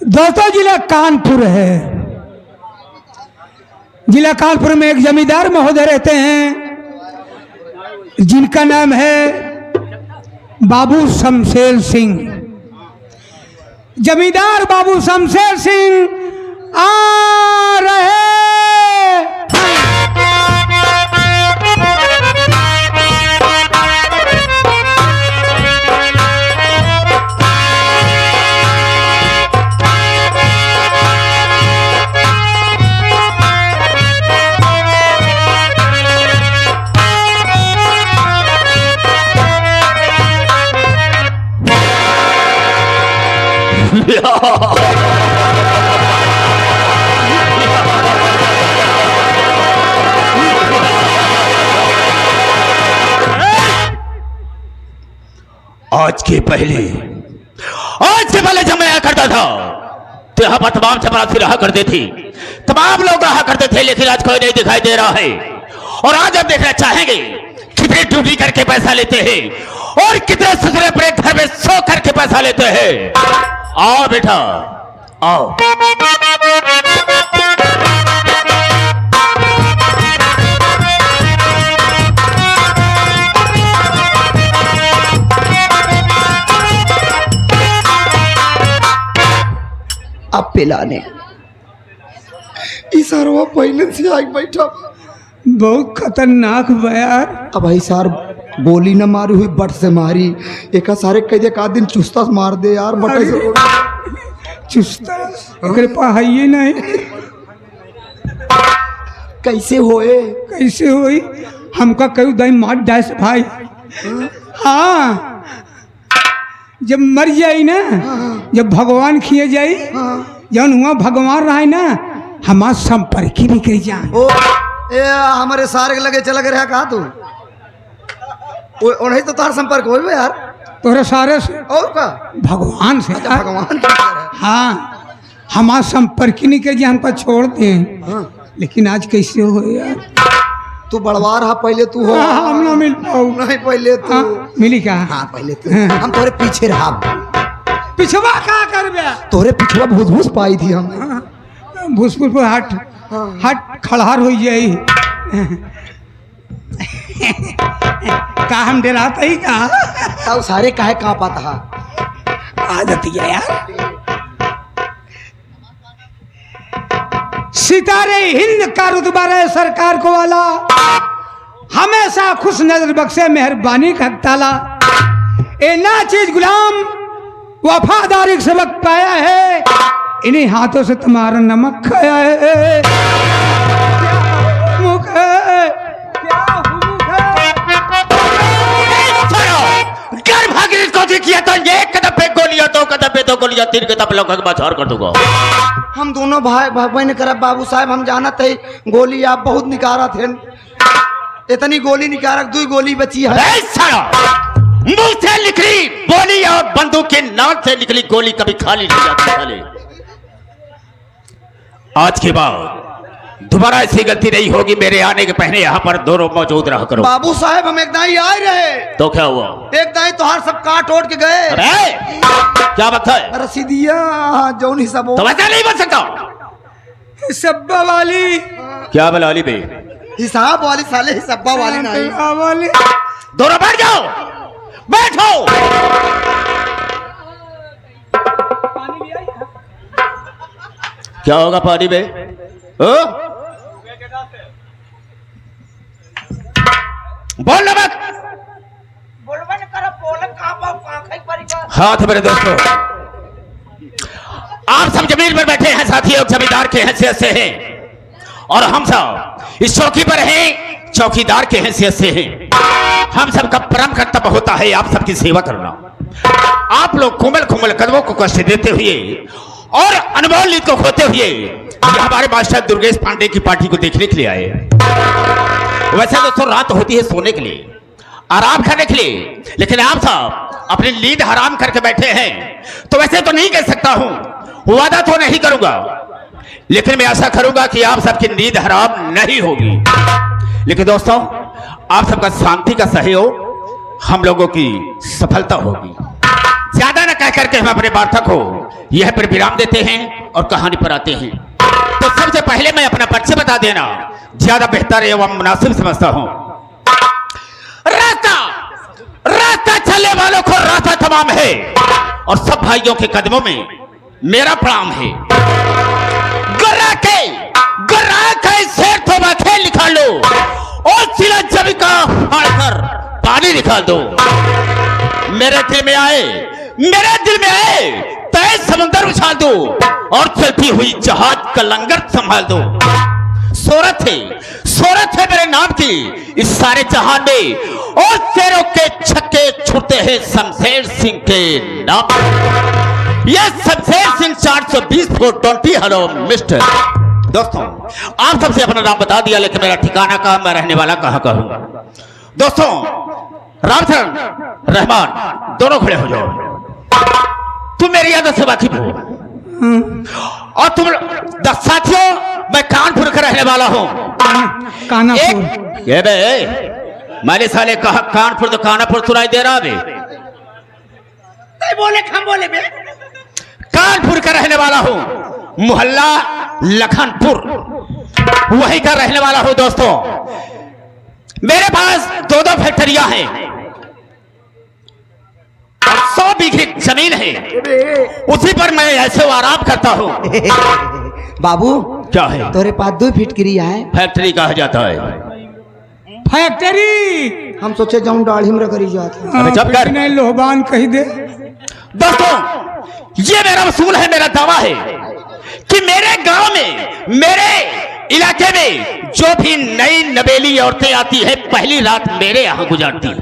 दोस्तों जिला कानपुर है। जिला कानपुर में एक जमींदार महोदय रहते हैं जिनका नाम है बाबू शमशेर सिंह। जमींदार बाबू शमशेर सिंह आ रहे आज से पहले जब मैं आया करता था तो यहाँ पर तमाम चपरासी रहा करते थे, तमाम लोग रहा करते थे, लेकिन आज कोई नहीं दिखाई दे रहा है। और आज आप देखना चाहेंगे कितनी ड्यूटी करके पैसा लेते हैं और कितने ससुरे अपने घर में सो करके पैसा लेते हैं। आओ बेटा आओ। अब पिलाने इसारवा पहले से आग बैठा बहुत खतरनाक बा यार। अब भाई सार गोली न मारी हुई बट से मारी एक सारे कह दे का दिन चुस्ता से मार दे यार बट से चुस्ता अगर पहाइए नहीं कैसे होए कैसे होई हमका कहीं दाई मार डास भाई। हाँ जब मर जाई ना, जब भगवान खिए जाई, जब हुआ भगवान रहा ना हमार संपर्क भी कही जाए। ओ ए हमारे सारे के लगे चला गया कहा तू नहीं तो तार संपर्क हो यार तोरे सारे से और का भगवान से। अच्छा, भगवान का हाँ हमार संपर्क नहीं कही जाए, हमको छोड़ दे। लेकिन आज कैसे हो यार? तू बड़वा रहा पहले तू हो। हम ना मिल पाऊ। नहीं पहले तू मिली क्या? हाँ पहले तू हम तोरे पीछे रहा। पिछवा का कर बे? तोरे पिछवा भूस भूस पाई थी हम। भूसपुर पर हट खड़हार हो जाई। का हम डराता ही का? तब सारे काहे कहाँ पाता है आदत है यार। सितारे हिंद का रुतबा रहे सरकार को वाला, हमेशा खुश नजर बख्शे मेहरबानी का ताला। ए ना चीज गुलाम वफादारी का सबक पाया है, इन्हीं हाथों से तुम्हारा नमक खाया है। मुख है क्या मुख है? घर भागी को किया तो एक कदम पे गोलियां, दो कदम पे दो गोलियां, तीन कदम पे लगभग बचार कर दूंगा। हम दोनों भाई बहन करा बाबू साहब हम जाना थे गोली आप बहुत निकारा थे, इतनी गोली निकारा दो गोली बची है। मुंह से निकली गोली और बंदूक के नाक से निकली गोली कभी खाली नहीं जाती साले। आज के बाद दोबारा ऐसी गलती नहीं होगी। मेरे आने के पहले यहाँ पर दोनों मौजूद रहा करो। बाबू साहब हम एक दाई आए रहे तो क्या हुआ? एक दाई तो हर सब काट ओट के गए। अरे क्या बात है? रसीदिया जौन हिसाब तो वैसा नहीं बन सकता। सब्बा वाली क्या बोला वाली बे? हिसाब वाली साले हिसाबा वाली नहीं वाली। दोनों बैठ जाओ, बैठो। क्या होगा पानी में? बोल मत। हाथ मेरे दोस्तों, आप सब जमीन पर बैठे हैं साथियों, जमींदार के हैसियत से हैं और हम सब इस चौकी पर हैं चौकीदार के हैसियत से हैं। हम सबका परम कर्तव्य होता है आप सबकी सेवा करना। आप लोग कोमल कोमल कदमों को कष्ट देते हुए और अनमोल नींद को खोते हुए ये हमारे मास्टर दुर्गेश पांडे की पार्टी को देखने के लिए आए। वैसे दोस्तों रात होती है सोने के लिए, आराम करने के लिए, लेकिन आप सब अपनी नींद हराम करके बैठे हैं। तो वैसे तो नहीं कह सकता हूं, वादा तो नहीं करूंगा, लेकिन मैं आशा करूंगा कि आप सबकी नींद हराम नहीं होगी। लेकिन दोस्तों आप सबका शांति का सहयोग हम लोगों की सफलता होगी। ज्यादा न कह करके हम अपने वार्ता को यह पर विराम देते हैं और कहानी पर आते हैं। तो सबसे पहले मैं अपना परिचय बता देना ज्यादा बेहतर एवं मुनासिब समझता हूं। रास्ता रास्ता चलने वालों को रास्ता तमाम है और सब भाइयों के कदमों में मेरा प्रणाम है। गुर्रा के शेर तो खेल निकाल लो और सिला जमी का फाड़कर पानी निकाल दो। मेरे दिल में आए तेज समंदर उछाल दो और चलती हुई जहाज का लंगर संभाल दो। सोरत है मेरे नाम की इस सारे जहान में और शेरों के छक्के छूटते हैं शमशेर सिंह के नाम। यह Shamsher Singh 420 foot 20 hello mister. दोस्तों आप सबसे अपना नाम बता दिया लेकिन मेरा ठिकाना कहाँ, मैं रहने वाला कहाँ का हूं। दोस्तों रामचरण रहमान दोनों खड़े हो जाओ। तुम मेरी आदत से वाकिफ हो और तुम साथियों मैं कानपुर का रहने वाला हूं। कानापुर ये बे मैंने साले कहा कानपुर तो कानापुर सुनाई दे रहा बे। बोले हम बोले बे। कानपुर का रहने वाला हूं, मोहल्ला लखनपुर वहीं का रहने वाला हूं। दोस्तों मेरे पास दो फैक्ट्रियां हैं और 100 बीघे जमीन है, उसी पर मैं ऐसे आराम करता हूं। बाबू क्या है? तोरे पास 2 फीट क्रिया है। फैक्ट्री कहा जाता है फैक्ट्री। हम सोचे जाऊं दाढ़ी में करी जाता। अबे चुप कर। नहीं लोहबान कही दे। दोस्तों ये मेरा वसूल है, मेरा दावा है कि मेरे गांव में मेरे इलाके में जो भी नई नवेली औरतें आती है पहली रात मेरे यहां गुजारती है।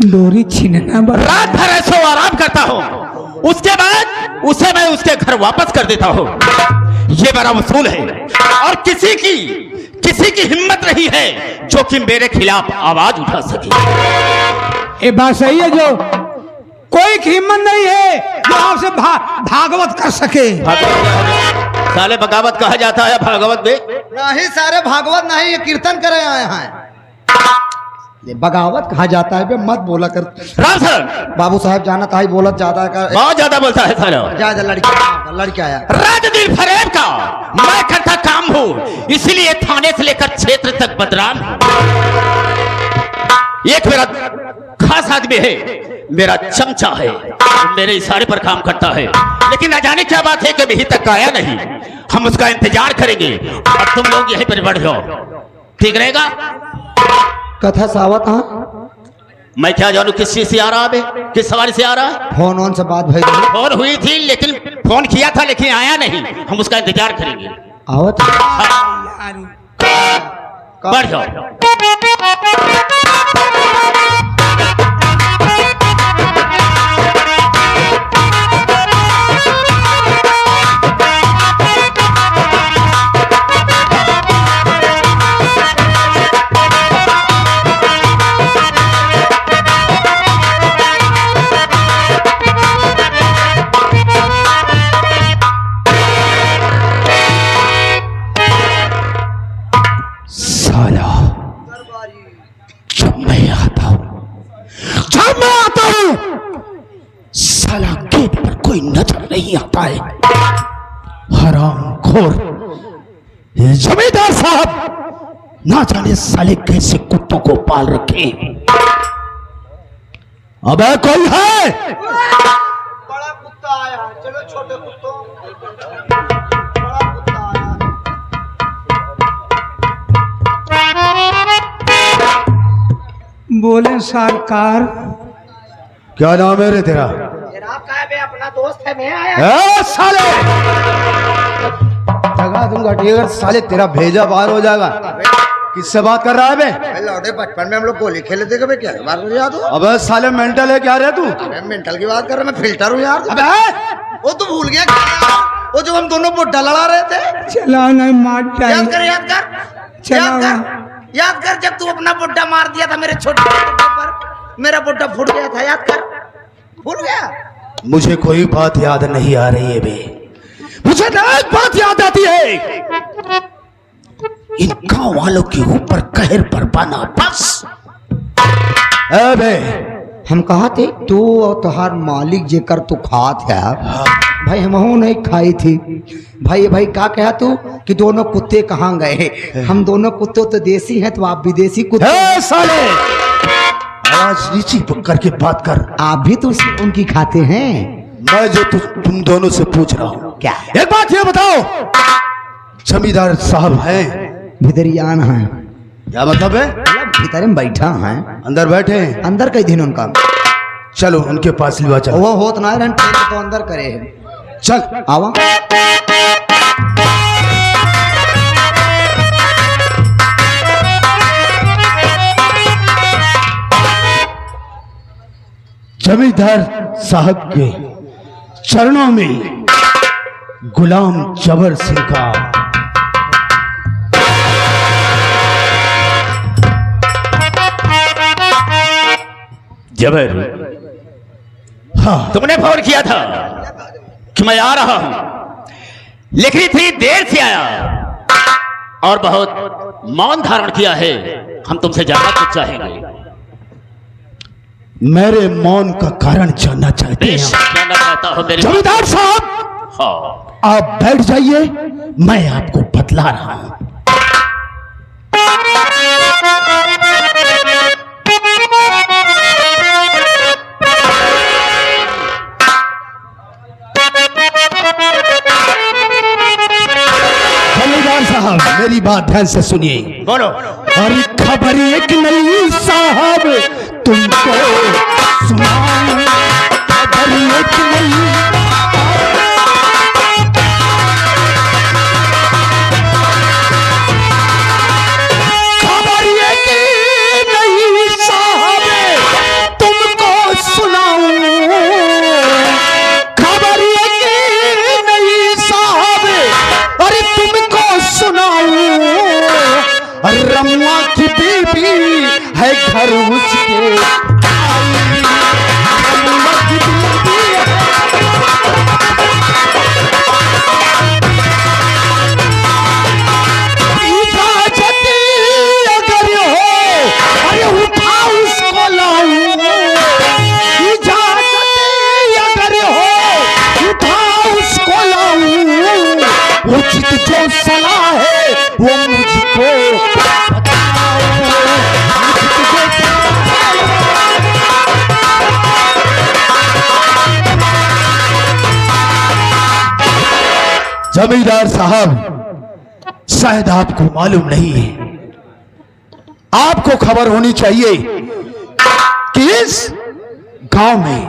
डोरी छीनना रात भर ऐसे आराम करता हूं, उसके बाद उसे मैं उसके घर वापस कर देता हूं। ये मेरा वसूल है और किसी की हिम्मत नहीं है जो कि मेरे खिलाफ आवाज उठा सके। ये बात सही है, जो कोई की हिम्मत नहीं है जो आपसे भागवत कर सके। साले बगावत कहा जाता है भागवत में नहीं सारे भागवत नहीं, ये कीर्तन करे आए हैं। ये बगावत कहा जाता है बे, मत बोला कर। राम सर बाबू साहब जाना था, बोलत ज्यादा कर। बहुत ज्यादा बोलता है साला। जा लड़की आया। राजदीप फरेब का मैं करता काम हूँ, इसलिए थाने से लेकर क्षेत्र तक बदनाम हूँ। एक मेरा खास आदमी है, मेरा चमचा है, मेरे इशारे पर काम करता है, लेकिन न जाने क्या बात है कि अभी तक आया नहीं। हम उसका इंतजार करेंगे और तुम लोग यहीं पर बढ़ जाओ, ठीक रहेगा? कथा सावत। हाँ मैं क्या जानू किस चीज से आ रहा है, किस सवारी से आ रहा है। फोन से बात भाई फोन हुई थी लेकिन फोन किया था लेकिन आया नहीं, हम उसका इंतजार करेंगे। आवत बढ़ जाओ। साला गेट पर कोई नजर नहीं आता है। हरामखोर जमींदार साहब ना जाने साले कैसे कुत्तों को पाल रखे। अबे कोई है? बड़ा कुत्ता आया, चलो छोटे कुत्तों। बड़ा कुत्ता आया। बोले सरकार क्या नाम है रे तेरा? अपना दोस्त है, मैं आया। साले जगा दूंगा, ठीक है साले, तेरा भेजा बाहर हो जाएगा। किससे बात कर रहा है बे? लौटे बचपन में हम लोग गोली खेले थे, कभी क्या बात मुझे याद हो? अबे साले मेंटल है क्या रे तू? अरे मेंटल की बात कर रहा, मैं फिल्टर हूँ यार। अबे वो तू भूल गया क्या? वो जो हम दोनों बुड्ढा लड़ा रहे थे। चला नहीं मार याद कर, याद कर। जब तू अपना बुड्ढा मार दिया था मेरे छोटे बुड्ढे पर, मेरा बुड्ढा फूट गया था, याद कर। भूल गया? मुझे कोई बात याद नहीं आ रही है बे, मुझे ना एक बात याद आती है। इन गांव वालों के ऊपर कहर पर बना बस। बे हम कहा थे तू और तुहार मालिक जेकर तू खात है भाई हमहू नहीं खाई थी भाई का कहा तू कि दोनों कुत्ते कहाँ गए? हम दोनों कुत्ते तो देसी हैं तो आप विदेशी कुत्ते। ए साले, आवाज नीची करके बात कर। आप भी तो उनकी खाते हैं? मैं जो तुम दोनों से पूछ रहा हूँ, क्या? एक बात ये बताओ, जमींदार साहब हैं? भितरियान हैं। क्या मतलब है? भीतर में बैठा हैं। अंदर बैठे हैं? अंदर कई दिन उनका। चलो उनके पास लिवा चलो। वो होत ना रहन तो अंदर करे है। चल आवा। जमींदार साहब के चरणों में गुलाम जबर सिंह का जबर, हाँ तुमने फोन किया था कि मैं आ रहा हूं, लेकिन इतनी देर से आया और बहुत मौन धारण किया है। हम तुमसे जानना कुछ चाहेंगे। मेरे मौन का कारण जानना चाहते हैं? बेशक जानना चाहता हो मेरे जमींदार साहब, हाँ। आप बैठ जाइए, मैं आपको बतला रहा हूं। जमींदार साहब मेरी बात ध्यान से सुनिए। बोलो। और खबर एक नहीं साहब तुमको सुनाऊं, खबर एक नहीं। खबर एक नहीं साहब तुमको सुनाऊं, खबर एक नहीं साहब अरे तुमको सुनाऊं। रमुआ की बीबी है घर उसके आई, रमुआ की बीबी इजाजत अगर हो अरे उठा उसको लाऊं, इजाजत अगर हो उठा उसको लाऊं। उचित जो सलाह है वो मुझको जमींदार साहब, शायद आपको मालूम नहीं है, आपको खबर होनी चाहिए कि इस गांव में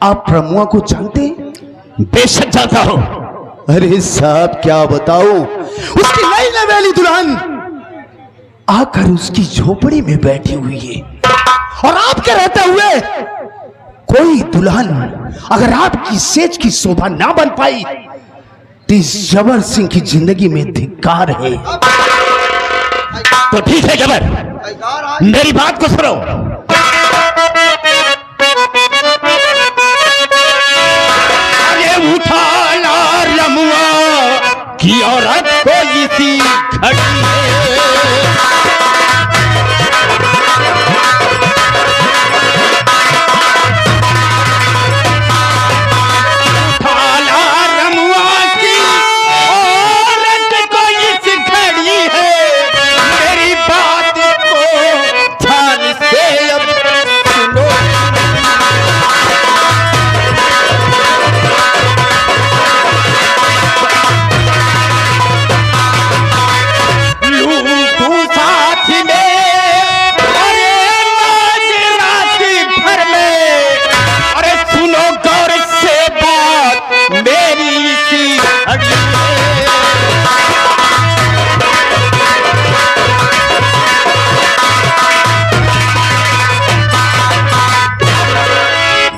आप रमुआ को जानते हैं? बेशक जानता हूं। अरे साहब क्या बताऊं, उसकी नई नवेली दुल्हन आकर उसकी झोपड़ी में बैठी हुई है और आपके रहते हुए कोई दुल्हन अगर आपकी सेज की शोभा ना बन पाई तो इस जबर सिंह की जिंदगी में धिक्कार है। तो ठीक है जबर, मेरी बात को सुनो। अरे उठा ला रमुआ की औरत को इसी घड़ी है।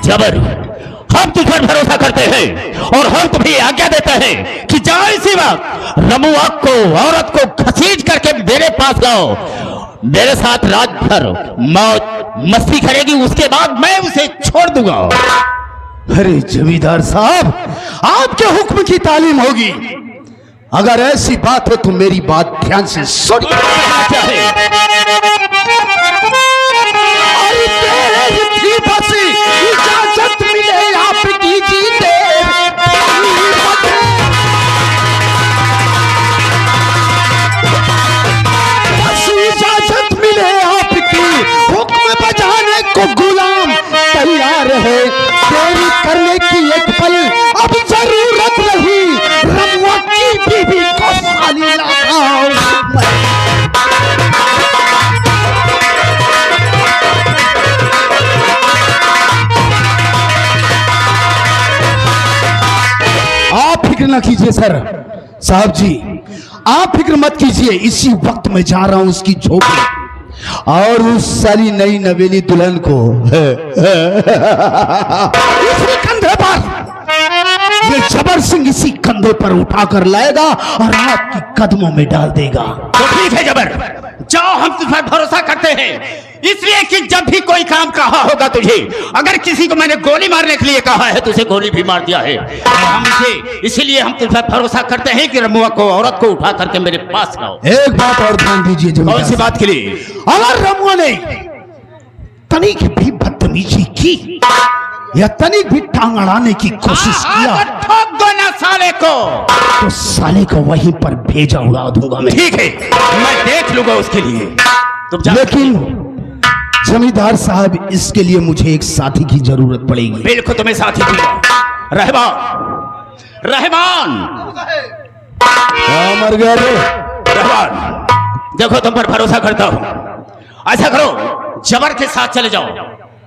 जबर, हम तुझ पर भरोसा करते हैं और हम तुम्हें आज्ञा देते हैं कि जाओ इसी वक्त रमुआ को औरत को घसीट करके मेरे पास लाओ। मेरे साथ रात भर मौत मस्ती करेगी, उसके बाद मैं उसे छोड़ दूंगा। अरे जमींदार साहब, आपके हुक्म की तालीम होगी। अगर ऐसी बात हो तो मेरी बात ध्यान से सुनिए। क्या है? ही बस इजाजत मिले आपकी जीते बस इजाजत मिले आपकी हुक्म बजाने को गुलाम तैयार है देरी करने की एक पल अब जरूरत नहीं रमुआ की बीबी को साली लगाओ आप फिक्र ना कीजिए सर साहब जी आप फिक्र मत कीजिए इसी वक्त मैं जा रहा हूं उसकी झोपड़ी और उस साली नई नवेली दुल्हन को इसी कंधे पर ये जबर सिंह इसी कंधे पर उठाकर लाएगा और आपके कदमों में डाल देगा। तो ठीक है जबर, जाओ, हम तुझ पर भरोसा करते हैं, इसलिए कि जब भी कोई काम कहा होगा तुझे, अगर किसी को मैंने गोली मारने के लिए कहा है तो उसे गोली भी मार दिया है। इसीलिए हम तुझ पर भरोसा करते हैं कि रमुआ को, औरत को उठा करके मेरे पास लाओ। एक बात और ध्यान दीजिए, कौन सी बात के लिए? अगर रमुआ ने तनिक भी बदतमीजी की या तनिक भी टांग अड़ाने की कोशिश किया तो ठोक दो ना साले को, तो साले को वहीं पर भेजा उड़ा दूंगा मैं। ठीक है, मैं देख लूंगा उसके लिए। तुम जा। लेकिन जमींदार साहब इसके लिए मुझे एक साथी की जरूरत पड़ेगी। बिल्कुल तुम्हें साथी दूंगा। रहमान, रहमान, क्या मर गया रे? रहमान, देखो तुम पर भरोसा करता हूँ। ऐसा करो, जबर के साथ चले जाओ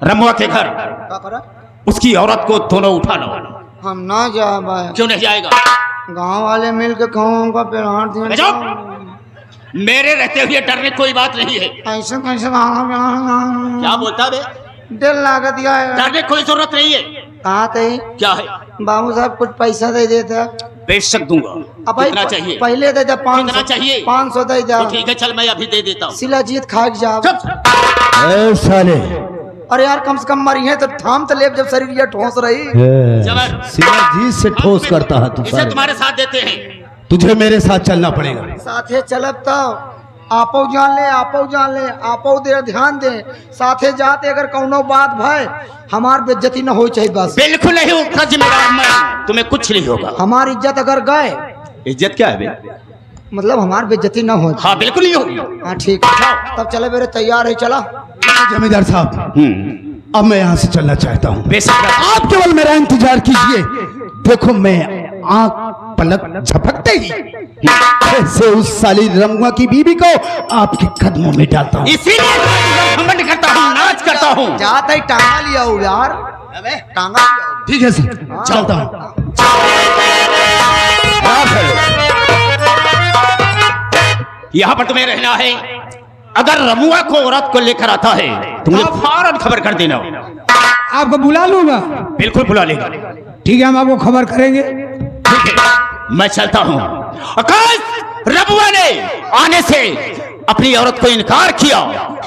रमुआ के घर, क्या करा? उसकी औरत को दोनों उठा लो। हम ना जा भाई, क्यों नहीं जाएगा? गांव वाले मिल के कहूँ का पेड़ दिया। जाओ। मेरे रहते हुए डरने कोई बात नहीं है। ऐसे कैसे क्या बोलता बे? दिल लागा दिया है। डरने की कोई जरूरत नहीं है। कहा थे क्या है? बाबू साहब कुछ पैसा दे देता। बेशक दूंगा। अब भाई कितना चाहिए? पहले दे दे 500। कितना चाहिए? 500 दे जा। तो ठीक है, चल मैं अभी दे देता हूँ। शिलाजीत खा के जा। चुप। साले अरे यार कम से कम मरी है तो थाम तो ले, जब शरीर ये ठोस रही। जबर, जी से ठोस करता है तू इसे साले। तुम्हारे साथ देते हैं। तुझे मेरे साथ चलना पड़ेगा। साथे चलब तो आपो जान ले, आपो जान ले, आपो दे ध्यान दे। साथे जाते अगर कौनो बात भाई हमार बेइज्जती न हो चाहिए बस। बिल्कुल नहीं, उसका जिम्मेदार मैं। तुम्हें कुछ नहीं होगा। हमारी इज्जत अगर गए, इज्जत क्या है बे? मतलब हमार बेइज्जती न हो। हाँ बिल्कुल नहीं होगी। हाँ ठीक है, तब चले मेरे तैयार है, चला। जमींदार साहब अब मैं यहाँ से चलना चाहता हूँ। बेशक आप केवल मेरा इंतजार कीजिए। देखो मैं आंख पलक झपकते ही ऐसे उस साली रमुआ की बीबी को आपके कदमों में डालता हूँ। इसीलिए घमंड करता हूँ, नाच करता हूँ। जाता ही टांगा लिया हो यार, टांगा लिया हो। ठीक है सर, चलता हूँ। यहाँ पर तुम्हें रहना है। अगर रमुआ को औरत को लेकर आता है तो मुझे फौरन खबर कर देना। आपको बुला लूंगा। बिल्कुल बुला लेगा। ठीक है, हम आपको खबर करेंगे। ठीक है, मैं चलता हूँ। आकाश, रमुआ ने आने से अपनी औरत को इनकार किया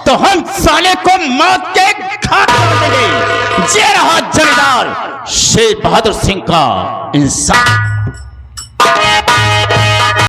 तो हम साले को मौत के घाट उतार देंगे। ये रहा जमींदार शेर बहादुर सिंह का इंसान।